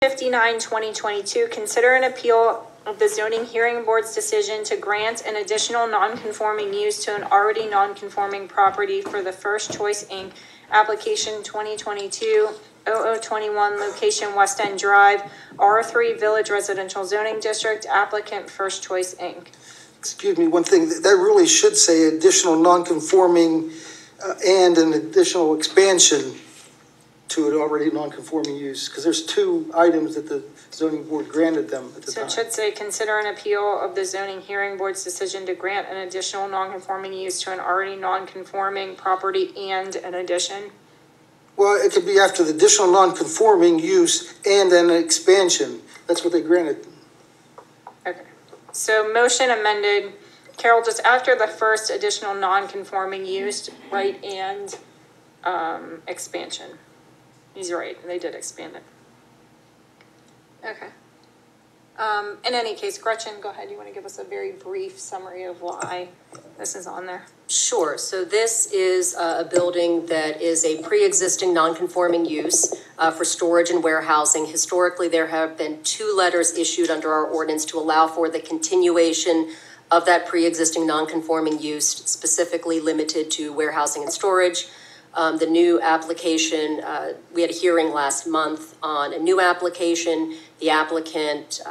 59/2022, consider an appeal of the zoning hearing board's decision to grant an additional non-conforming use to an already non-conforming property for the First Choice Inc. application 2022-0021, location West End Drive, R3 Village Residential Zoning District, applicant First Choice Inc. Excuse me, one thing, that really should say additional non-conforming and an additional expansion to an already non-conforming use, because there's two items that the zoning board granted them at the time. So it should say, consider an appeal of the zoning hearing board's decision to grant an additional non-conforming use to an already non-conforming property and an addition. Well, it could be after the additional non-conforming use and an expansion. That's what they granted. Okay. So motion amended, Carol, just after the first additional non-conforming use, right, and expansion. He's right, they did expand it. Okay. In any case, Gretchen, go ahead. You want to give us a very brief summary of why this is on there? Sure. So this is a building that is a pre-existing non-conforming use for storage and warehousing. Historically, there have been 2 letters issued under our ordinance to allow for the continuation of that pre-existing non-conforming use, specifically limited to warehousing and storage. The new application, we had a hearing last month on a new application. The applicant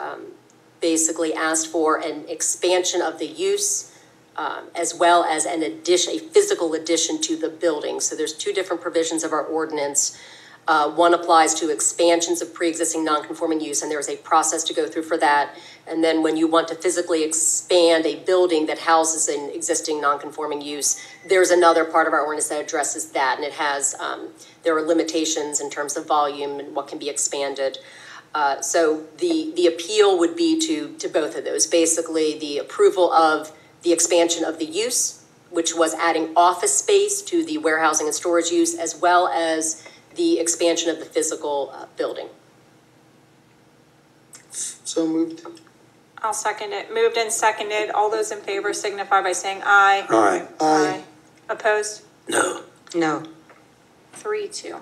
basically asked for an expansion of the use as well as an addition, a physical addition to the building. So there's 2 different provisions of our ordinance. One applies to expansions of pre-existing non-conforming use, and there's a process to go through for that. And then when you want to physically expand a building that houses an existing non-conforming use, there's another part of our ordinance that addresses that, and it has, there are limitations in terms of volume and what can be expanded. So the appeal would be to both of those. Basically, the approval of the expansion of the use, which was adding office space to the warehousing and storage use, as well as the expansion of the physical building. So moved. I'll second it. Moved and seconded. All those in favor signify by saying aye. Aye. Aye. Opposed? No. No. 3-2.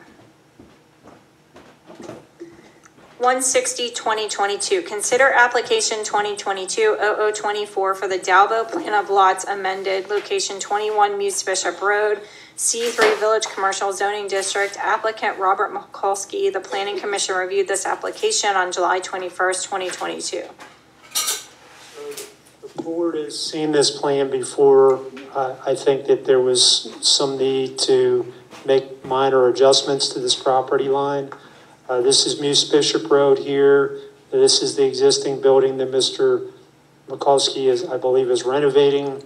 160/2022. Consider application 2022-0024 for the Dalbo Plan of Lots amended, location 21 Muse Bishop Road, C3 Village Commercial Zoning District. Applicant Robert Mikulski. The Planning Commission reviewed this application on July 21st, 2022. The board has seen this plan before. I think that there was some need to make minor adjustments to this property line. This is Muse Bishop Road here. This is the existing building that Mr. Mikulski is, I believe, is renovating.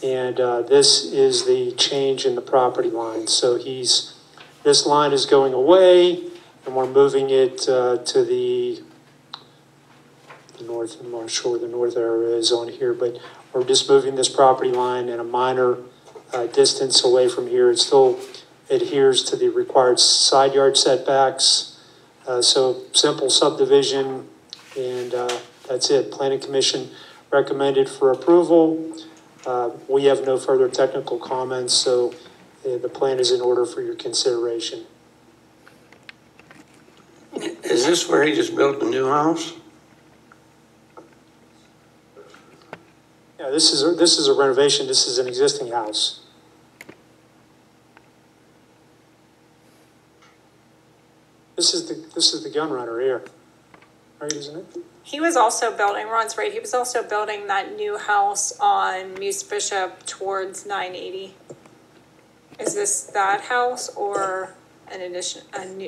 And this is the change in the property line. So this line is going away, and we're moving it to the north. I'm not sure where the north area is on here, but we're just moving this property line in a minor distance away from here. It still adheres to the required side yard setbacks. So simple subdivision, and that's it. Planning Commission recommended for approval. We have no further technical comments, so the plan is in order for your consideration. Is this where he just built the new house? Yeah, this is a renovation. This is an existing house. This is the gun runner here, right? Isn't it? He was also building, Ron's right, he was also building that new house on Muse Bishop towards 980. Is this that house or an addition,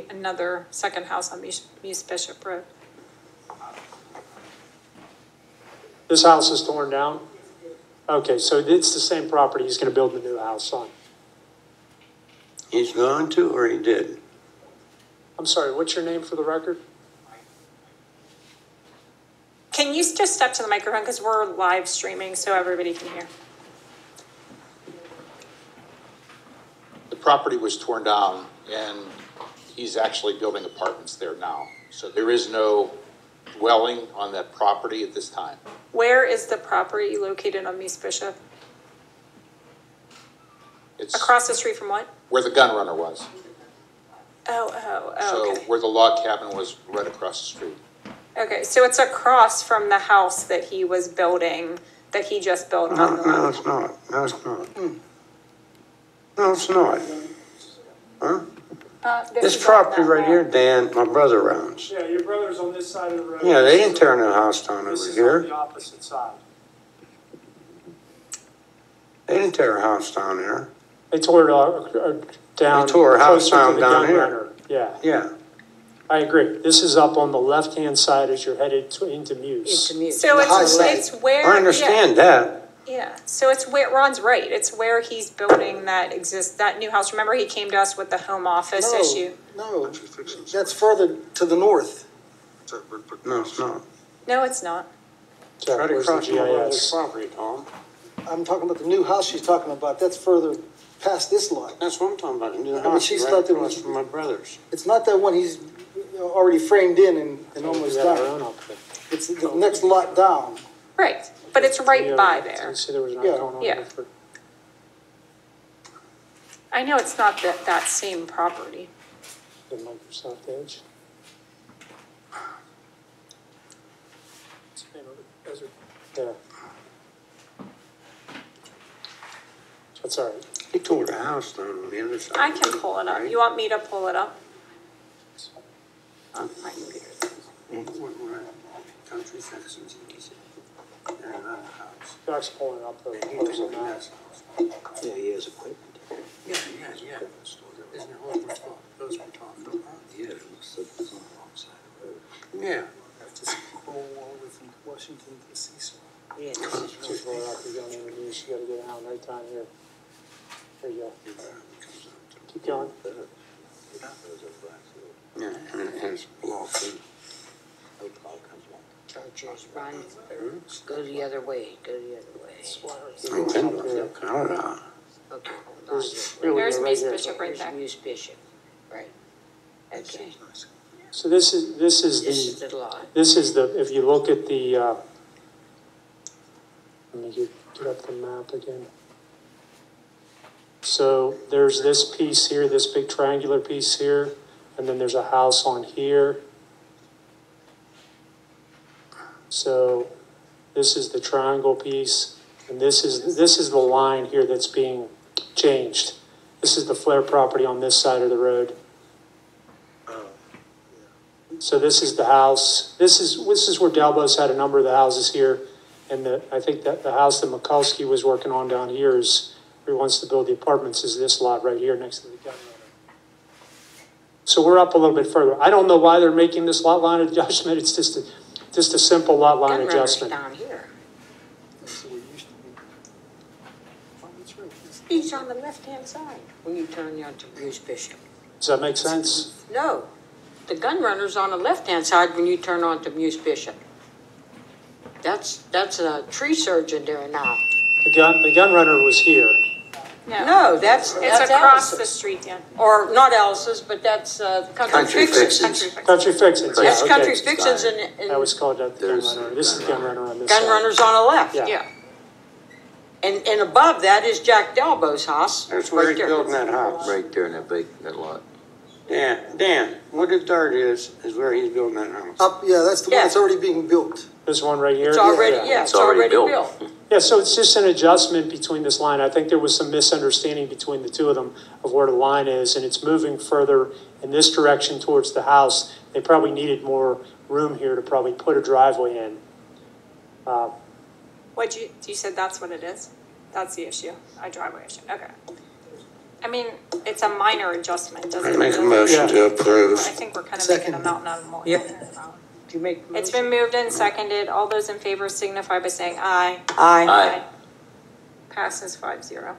another second house on Muse Bishop Road? This house is torn down? Okay, so it's the same property he's going to build the new house on. He's going to, or he did? I'm sorry, what's your name for the record? Can you just step to the microphone because we're live streaming so everybody can hear? The property was torn down and he's actually building apartments there now. So there is no dwelling on that property at this time. Where is the property located on Muse Bishop? It's across the street from what? where the gun runner was. Oh, So okay. where the log cabin was right across the street. Okay, so it's across from the house that he was building, that he just built on the No, left. it's not. No, it's not. No, it's not. Huh? This is all property that right lot. here, Dan, my brother owns. Yeah, your brother's on this side of the road. Yeah, they didn't tear no house down This over is on here. the opposite side. They didn't tear a house down there. They tore it down. They tore a house closer to down the down gun here. runner. Yeah, Yeah. I agree. This is up on the left-hand side as you're headed into Muse. So The high it's, side. it's where. I understand that. Yeah, so it's where, Ron's right, it's where he's building that new house. Remember, he came to us with the home office issue? No, that's further to the north. No, it's not. No, it's not. Jack, Right where's the across my brother's GIS? property, Tom. I'm talking about the new house she's talking about. That's further past this lot. That's what I'm talking about, the new but house, she's right thought there across was- from my brother's. It's not that one he's already framed in and almost We got our done. own up there. It's the next lot down. Right, but it's right Yeah, by did there. you see there was an Yeah. icon on Yeah. there for? I know it's not that same property. The Microsoft Edge. Yeah. That's all right. He tore the house down on the other side. I can pull it up. You want me to pull it up? My computer's- Country fixings, he said. They're not a house. Jack's pulling it up. He Close told it me now. that's yeah, he has equipment. Yeah. Isn't it what we're talking, those we're talking about? Yeah, it looks like it's on the wrong side of the road. Yeah. Have to go all the way from Washington to Cecil. Just roll it up, you're going in the news, you gotta go down right down here. There you go. Keep going. Yeah, and it's blocked. Just run, go the other way, go the other way. I've been to Canada. Okay, hold on. There's really There's right Muse here. Bishop right Here's there. Muse Bishop, right. Okay, So this is this is the lot. if you look at the, let me get up the map again. So there's this piece here, this big triangular piece here, and then there's a house on here. So this is the triangle piece, and this is the line here that's being changed. This is the Flair property on this side of the road. So this is the house. This is where Dalbo's had a number of the houses here, and I think that the house that Mikulski was working on down here is where he wants to build the apartments. Is this lot right here next to the gun runner. So we're up a little bit further. I don't know why they're making this lot line adjustment. It's just a simple lot line Gun runner's adjustment. down here. That's where it used to be. Oh, that's right. He's on the left-hand side when you turn onto Muse Bishop. Does that make sense? No, the gun runner's on the left-hand side when you turn onto Muse Bishop. That's a tree surgeon there now. The gun runner was here. No, that's It's across the Ellis's. street, Dan. Or not Ellis's, but that's Country Fixins. Country Fix. Country Fixins, yeah, That's okay. Country Fixins I always and called that the gun There's runner. This is the gun runner on this side. gun runner's on the left. Yeah. Yeah. And above that is Jack Dalbo's house. That's where right he's there. building that house. Right there in that lot. Yeah, Dan, what the dirt is where he's building that house. Up, yeah, that's the one that's already being built. This one right here? It's already, yeah, it's already built. Yeah, so it's just an adjustment between this line. I think there was some misunderstanding between the two of them of where the line is, and it's moving further in this direction towards the house. They probably needed more room here to probably put a driveway in. You said that's what it is? That's the issue, a driveway issue, okay. I mean, it's a minor adjustment, doesn't I it? make a motion to I approve. think we're kind of making a Second. mountain out of a molehill. Yeah. here. Do you make? It's been moved and seconded. All those in favor signify by saying aye. Aye. Passes 5-0.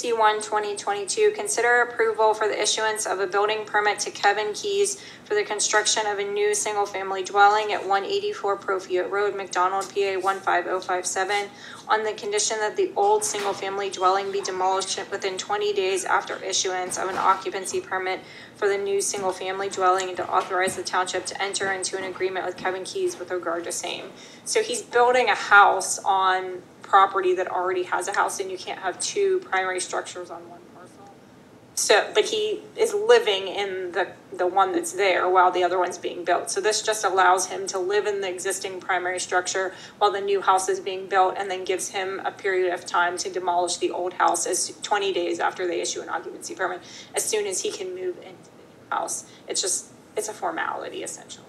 161/2022, consider approval for the issuance of a building permit to Kevin McKees for the construction of a new single-family dwelling at 184 Profield Road, McDonald, PA 15057, on the condition that the old single-family dwelling be demolished within 20 days after issuance of an occupancy permit for the new single-family dwelling, and to authorize the township to enter into an agreement with Kevin McKees with regard to same. So he's building a house on property that already has a house, and you can't have two primary structures on one parcel. So, but he is living in the one that's there while the other one's being built. So this just allows him to live in the existing primary structure while the new house is being built, and then gives him a period of time to demolish the old house as 20 days after they issue an occupancy permit, as soon as he can move into the new house. It's a formality essentially.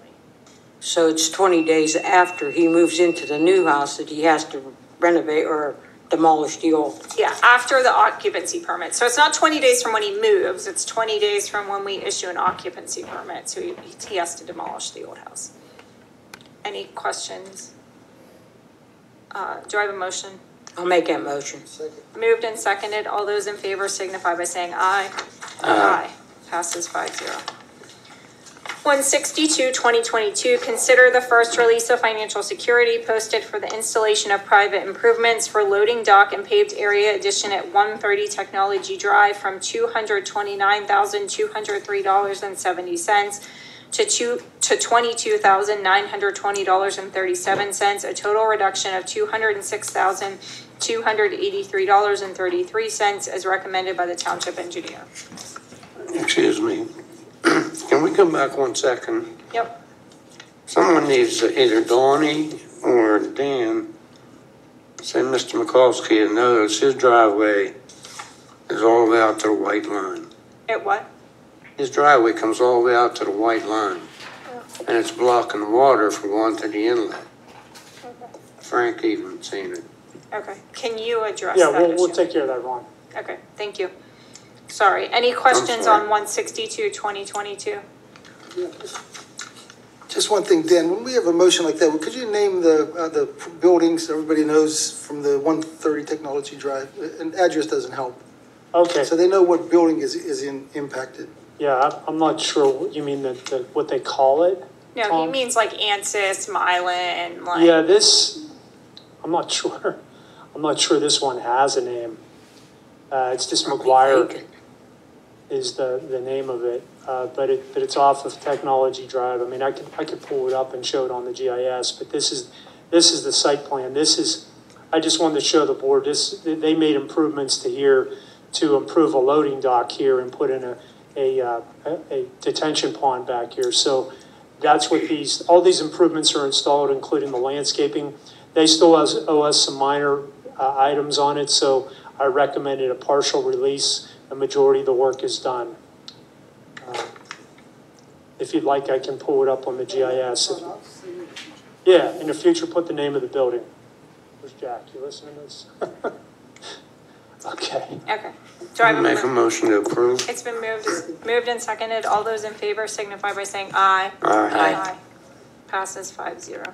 So it's 20 days after he moves into the new house that he has to renovate or demolish the old. Yeah, after the occupancy permit. So it's not 20 days from when he moves, it's 20 days from when we issue an occupancy permit. So he has to demolish the old house. Any questions? Do I have a motion? I'll make that motion. Moved and seconded. All those in favor signify by saying aye. Aye. Passes 5-0. 162, 2022, consider the first release of financial security posted for the installation of private improvements for loading dock and paved area addition at 130 Technology Drive from $229,203.70 to $22,920.37, a total reduction of $206,283.33 as recommended by the township engineer. Excuse me. Can we come back 1 second? Yep. Someone needs to, either Donnie or Dan, send Mr. Mikulski a notice. His driveway is all the way out to the white line. At what? His driveway comes all the way out to the white line, and it's blocking the water from going to the inlet. Okay. Frank even seen it. Okay. Can you address Yeah, that we'll issue? take care of that, Ron. Okay, thank you. Sorry, any questions sorry. on 162, 2022? Just one thing, Dan, when we have a motion like that, could you name the buildings everybody knows from the 130 Technology Drive? An address doesn't help. Okay, So they know what building is impacted. yeah, I'm not sure what you mean, what they call it. No, he Tom? means like Ansys, Mylan, like. Yeah, I'm not sure. I'm not sure this one has a name. It's just McGuire is the name of it, but it's off of Technology Drive. I mean, I could pull it up and show it on the GIS, but this is the site plan. I just wanted to show the board they made improvements to here to improve a loading dock here and put in a detention pond back here. So that's what all these improvements are installed, including the landscaping. They still owe us some minor items on it, so I recommended a partial release. The majority of the work is done. If you'd like, I can pull it up on the GIS. Yeah, in the future, put the name of the building. Where's Jack? You listening to this? Okay. Okay. Do I have Make a motion to approve. It's been moved and seconded. All those in favor signify by saying aye. Aye. Passes 5-0.